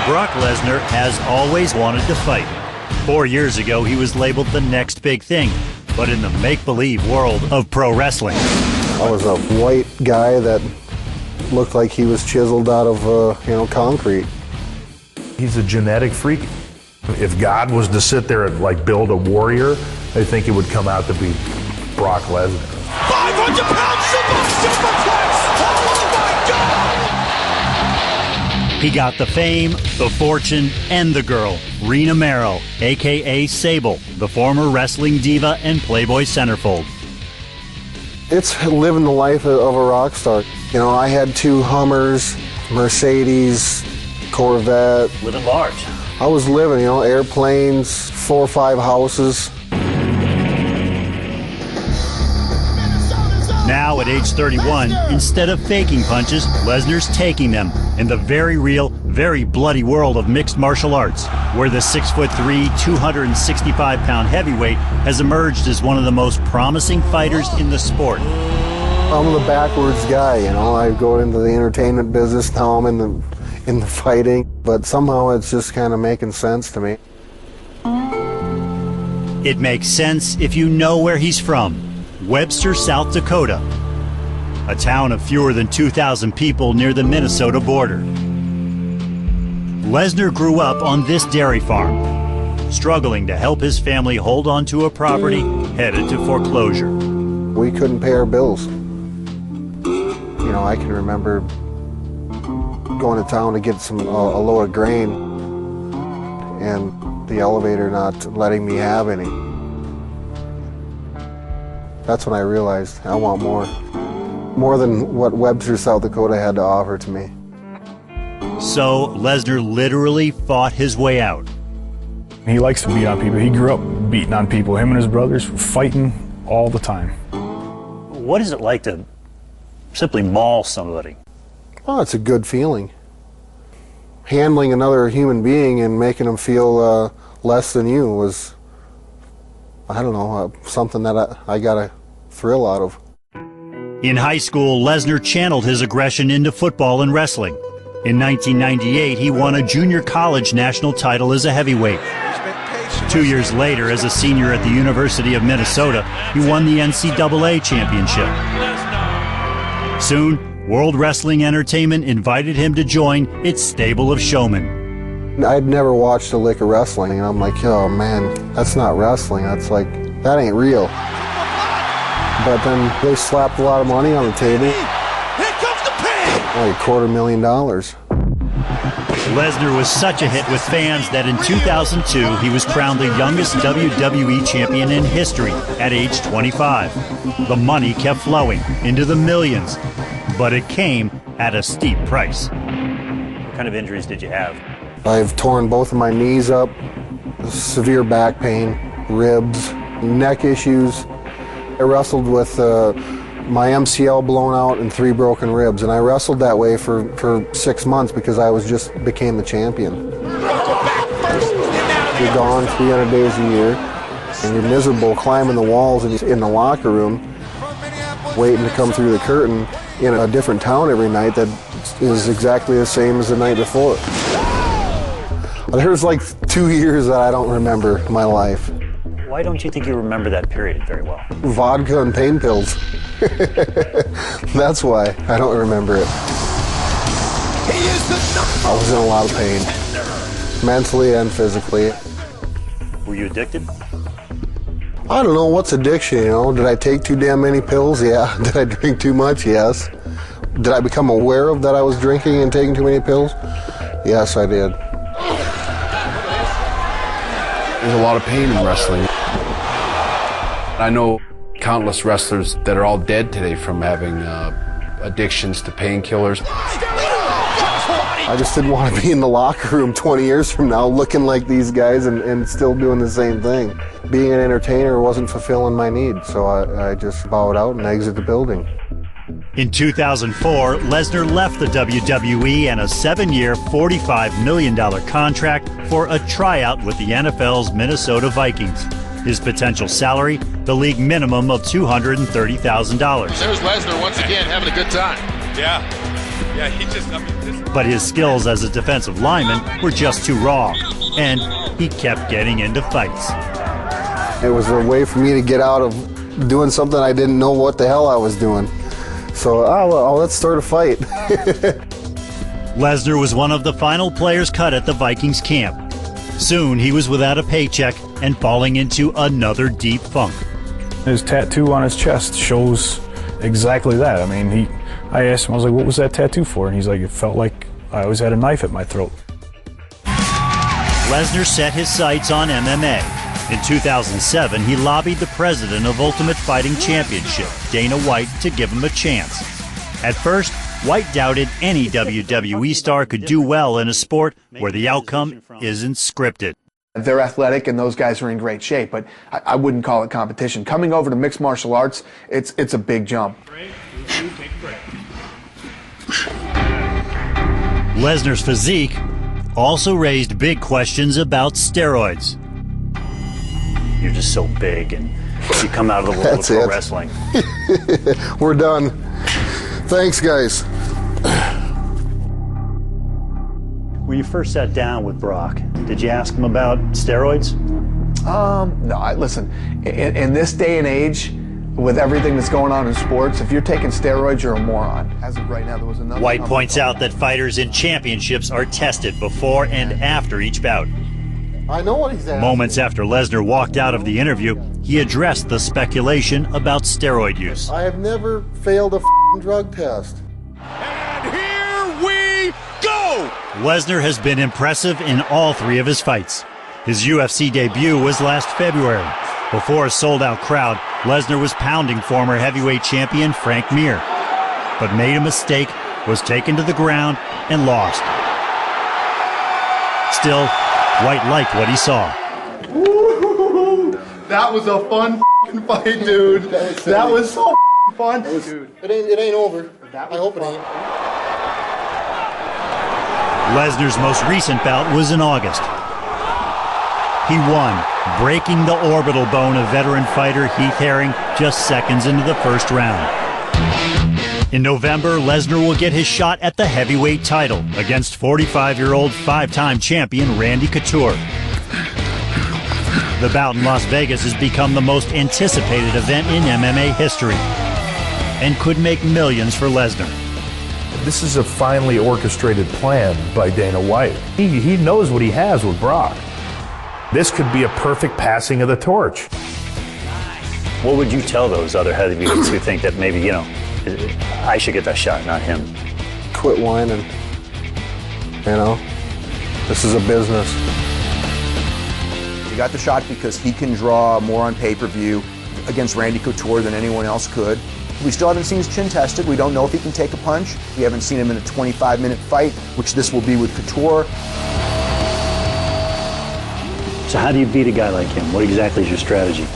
Brock Lesnar has always wanted to fight. 4 years ago, he was labeled the next big thing, but in the make-believe world of pro wrestling. I was a white guy that looked like he was chiseled out of, concrete. He's a genetic freak. If God was to sit there and build a warrior, I think it would come out to be Brock Lesnar. 500-pound superplex! Oh my God! He got the fame, the fortune, and the girl, Rena Merrill, a.k.a. Sable, the former wrestling diva and Playboy centerfold. It's living the life of a rock star. I had 2 Hummers, Mercedes, Corvette. Living large. I was living, airplanes, 4 or 5 houses. Now, at age 31, instead of faking punches, Lesnar's taking them in the very real, very bloody world of mixed martial arts, where the 6'3", 265-pound heavyweight has emerged as one of the most promising fighters in the sport. I'm the backwards guy, I go into the entertainment business, now I'm in the fighting, but somehow it's just kind of making sense to me. It makes sense if you know where he's from. Webster, South Dakota, a town of fewer than 2,000 people near the Minnesota border. Lesnar grew up on this dairy farm, struggling to help his family hold on to a property headed to foreclosure. We couldn't pay our bills. I can remember going to town to get a load of grain and the elevator not letting me have any. That's when I realized I want more than what Webster, South Dakota had to offer to me. So Lesnar literally fought his way out. He likes to beat on people. He grew up beating on people. Him and his brothers were fighting all the time. What is it like to simply maul somebody? Well, it's a good feeling. Handling another human being and making him feel less than you was, I don't know, something that I got a thrill out of. In high school, Lesnar channeled his aggression into football and wrestling. In 1998, he won a junior college national title as a heavyweight. 2 years later, as a senior at the University of Minnesota, he won the NCAA championship. Soon, World Wrestling Entertainment invited him to join its stable of showmen. I'd never watched a lick of wrestling, and I'm like, oh man, that's not wrestling. That's that ain't real. But then they slapped a lot of money on the table. Here comes the pain! Like $250,000. Lesnar was such a hit with fans that in 2002, he was crowned the youngest WWE champion in history at age 25. The money kept flowing into the millions, but it came at a steep price. What kind of injuries did you have? I've torn both of my knees up, severe back pain, ribs, neck issues. I wrestled with my MCL blown out and 3 broken ribs, and I wrestled that way for 6 months because I became the champion. You're gone 300 days a year, and you're miserable climbing the walls and in the locker room, waiting to come through the curtain in a different town every night that is exactly the same as the night before. There's 2 years that I don't remember in my life. Why don't you think you remember that period very well? Vodka and pain pills. That's why I don't remember it. I was in a lot of pain, mentally and physically. Were you addicted? I don't know, what's addiction, Did I take too damn many pills? Yeah. Did I drink too much? Yes. Did I become aware of that I was drinking and taking too many pills? Yes, I did. There's a lot of pain in wrestling. I know countless wrestlers that are all dead today from having addictions to painkillers. I just didn't want to be in the locker room 20 years from now looking like these guys and still doing the same thing. Being an entertainer wasn't fulfilling my needs, so I just bowed out and exited the building. In 2004, Lesnar left the WWE and a 7-year, $45 million contract for a tryout with the NFL's Minnesota Vikings. His potential salary, the league minimum of $230,000. There's Lesnar once again having a good time. Yeah. Yeah, he just, I mean, But his skills as a defensive lineman were just too raw, and he kept getting into fights. It was a way for me to get out of doing something I didn't know what the hell I was doing. So, well, let's start a fight. Lesnar was one of the final players cut at the Vikings camp. Soon he was without a paycheck and falling into another deep funk. His tattoo on his chest shows exactly that. I mean, I asked him, I was like, what was that tattoo for? And he's like, it felt like I always had a knife at my throat. Lesnar set his sights on MMA. In 2007, he lobbied the president of Ultimate Fighting Championship, Dana White, to give him a chance. At first, White doubted any WWE star could do well in a sport where the outcome isn't scripted. They're athletic and those guys are in great shape, but I wouldn't call it competition. Coming over to mixed martial arts, it's a big jump. Lesnar's physique also raised big questions about steroids. You're just so big, and you come out of the world of pro wrestling. We're done. Thanks, guys. When you first sat down with Brock, did you ask him about steroids? No, listen, in this day and age, with everything that's going on in sports, if you're taking steroids, you're a moron. As of right now, there was another... White points out that fighters in championships are tested before and after each bout. I know what he's asking. Moments after Lesnar walked out of the interview, he addressed the speculation about steroid use. I have never failed a drug test. and here we go! Lesnar has been impressive in all three of his fights. His UFC debut was last February. Before a sold-out crowd, Lesnar was pounding former heavyweight champion Frank Mir, but made a mistake, was taken to the ground, and lost. Still, White liked what he saw. That was a fun fight, dude. That was so fun. Dude. It ain't over. I hope it ain't. Lesnar's most recent bout was in August. He won, breaking the orbital bone of veteran fighter Heath Herring just seconds into the first round. In November, Lesnar will get his shot at the heavyweight title against 45-year-old five-time champion Randy Couture. The bout in Las Vegas has become the most anticipated event in MMA history and could make millions for Lesnar. This is a finely orchestrated plan by Dana White. He knows what he has with Brock. This could be a perfect passing of the torch. What would you tell those other heavyweights who think that maybe, you know, I should get that shot, not him? Quit whining. You know, this is a business. He got the shot because he can draw more on pay-per-view against Randy Couture than anyone else could. We still haven't seen his chin tested. We don't know if he can take a punch. We haven't seen him in a 25-minute fight, which this will be with Couture. So how do you beat a guy like him? What exactly is your strategy?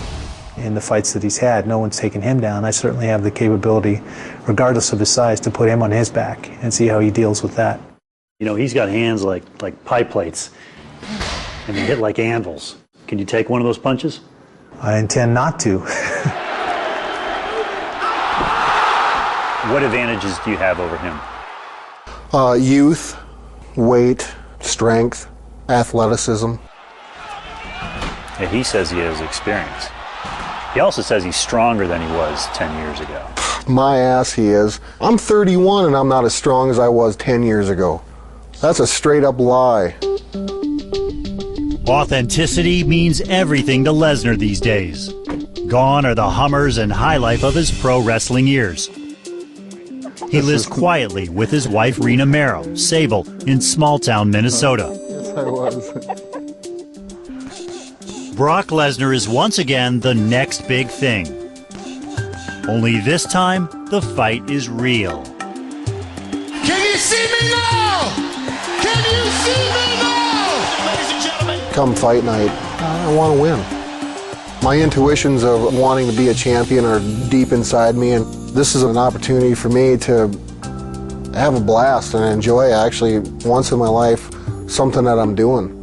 In the fights that he's had, no one's taken him down. I certainly have the capability, regardless of his size, to put him on his back and see how he deals with that. You know, he's got hands like pie plates, and they hit like anvils. Can you take one of those punches? I intend not to. What advantages do you have over him? Youth, weight, strength, athleticism. Yeah, he says he has experience. He also says he's stronger than he was 10 years ago. My ass he is. I'm 31 and I'm not as strong as I was 10 years ago. That's a straight up lie. Authenticity means everything to Lesnar these days. Gone are the Hummers and high life of his pro wrestling years. He lives quietly with his wife Rena Marrow, Sable, in small-town Minnesota. Yes, I was. Brock Lesnar is once again the next big thing. Only this time, the fight is real. Can you see me now? Can you see me now? Ladies and gentlemen. Come fight night, I want to win. My intuitions of wanting to be a champion are deep inside me, and this is an opportunity for me to have a blast and enjoy, actually, once in my life, something that I'm doing.